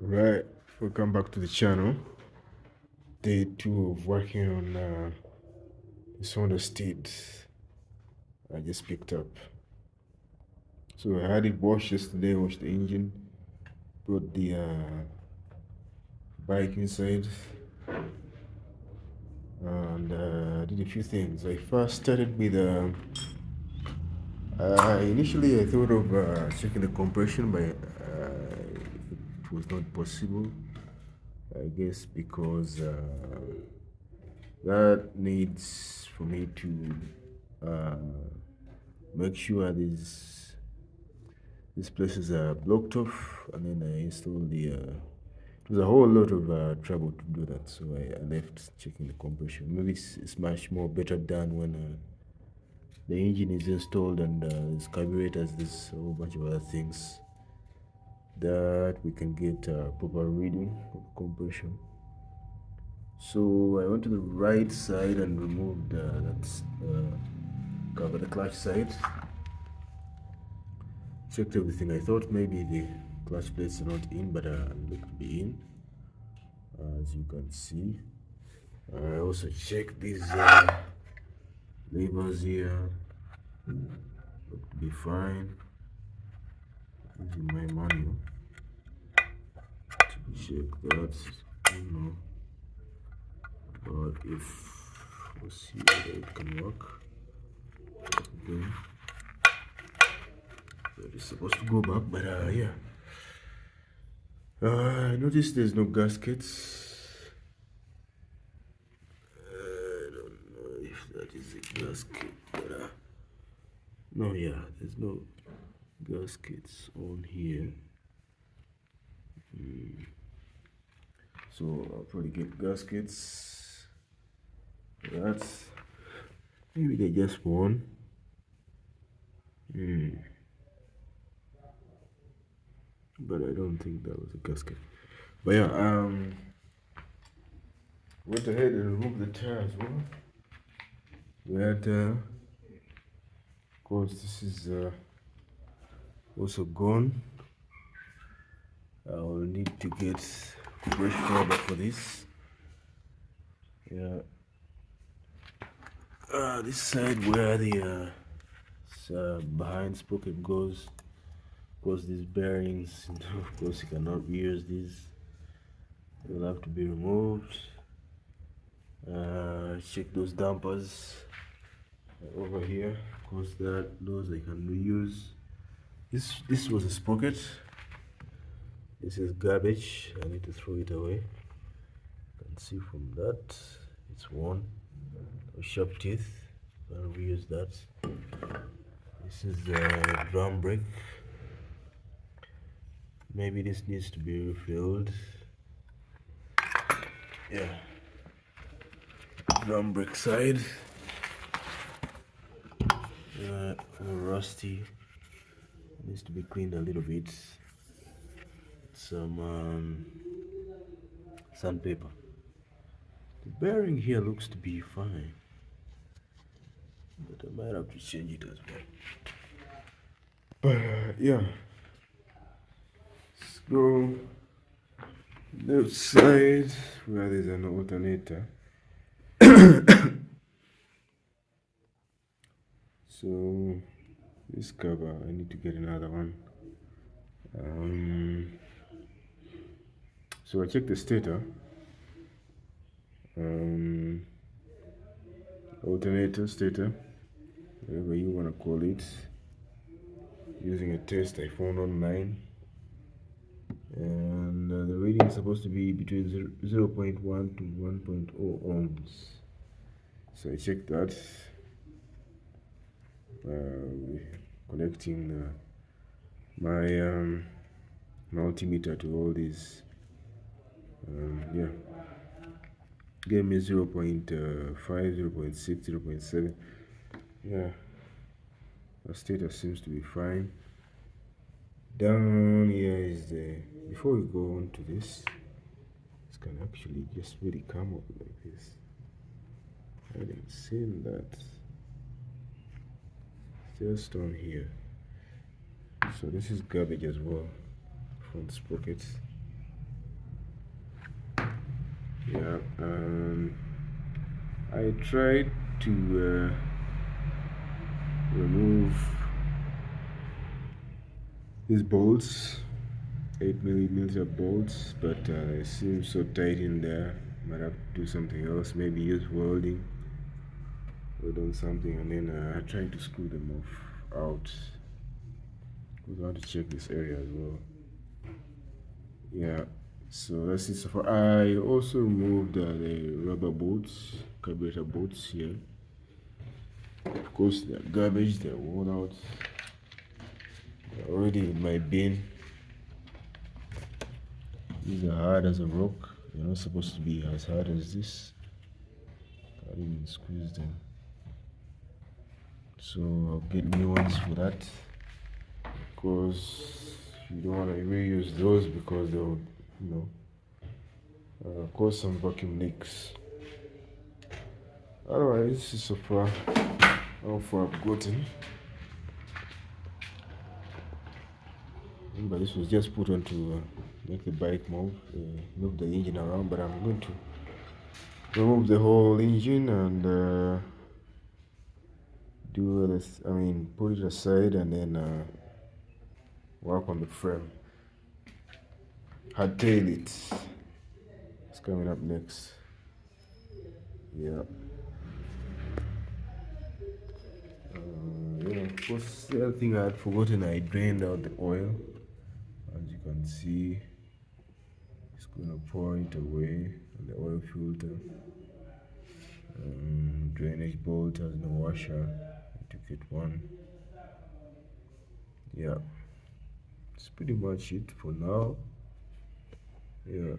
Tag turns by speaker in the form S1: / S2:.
S1: Right, welcome back to the channel. Day 2 of working on this Honda State I just picked up. So I had it washed yesterday, washed the engine, brought the bike inside, and did a few things. I first started with initially I thought of checking the compression, but it was not possible. I guess because that needs for me to make sure these places are blocked off, and then I installed the it was a whole lot of trouble to do that, so I left checking the compression. Maybe it's much more better done when the engine is installed and there's carburetors, there's a whole bunch of other things that we can get a proper reading of compression. So I went to the right side and removed that cover, the clutch side. Checked everything. I thought maybe the clutch plates are not in, but look to be in, as you can see. I also checked these levers here. Look to be fine. Using my manual to check that. I don't know, but if we'll see whether it can work. Okay. So it's supposed to go back, but yeah. I noticed there's no gaskets. I don't know if that is a gasket, but no, yeah, there's no gaskets on here. So I'll probably get gaskets. That's maybe they just one. But I don't think that was a gasket. But yeah, went ahead and removed the tire as well. We had, of course, this is also gone. I will need to get fresh rubber for this. Yeah. This side where the behind sprocket goes. Of course, these bearings, of course, you cannot reuse these. They'll have to be removed. Check those dampers over here. Of course, those I can reuse. This was a sprocket. This is garbage. I need to throw it away. You can see from that it's worn. Sharp teeth. I'll reuse that. This is a drum brake. Maybe this needs to be refilled. Yeah. Drum brake side. Rusty. Needs to be cleaned a little bit. Some sandpaper. The bearing here looks to be fine, but I might have to change it as well. But yeah, let's go left side where there's an alternator. So this cover, I need to get another one. So I checked the stator, alternator, stator, whatever you want to call it, using a test I found online, and the reading is supposed to be between 0.1 to 1.0 ohms. So I checked that, connecting my multimeter to all these. Yeah, gave me 0.5, 0.6, 0.7. Yeah, the status seems to be fine. Down here is the, before we go on to this can actually just really come up like this. I haven't seen that. Just on here. So this is garbage as well, front sprockets. Yeah, I tried to remove these bolts, 8 millimeter bolts, but it seems so tight in there. Might have to do something else, maybe use welding or on something, and then I tried to screw them off out. We're going to check this area as well. Yeah, so let's see. So far, I also removed the rubber bolts, carburetor bolts here. Of course, they're garbage, they're worn out. They're already in my bin. These are hard as a rock. They're not supposed to be as hard as this. Can't even squeeze them. So I'll get new ones for that. Because you don't want to reuse those because they'll, cause some vacuum leaks. Otherwise, this is so far how far I've gotten. But this was just put on to make the bike move the engine around. But I'm going to remove the whole engine and do this. I mean, put it aside and then work on the frame. Hardtail it. It's coming up next. Yeah. Yeah. Of course, the other thing I had forgotten, I drained out the oil. As you can see, it's gonna pour it away on the oil filter. Drainage bolt has no washer. I took it one. Yeah, it's pretty much it for now. Yeah.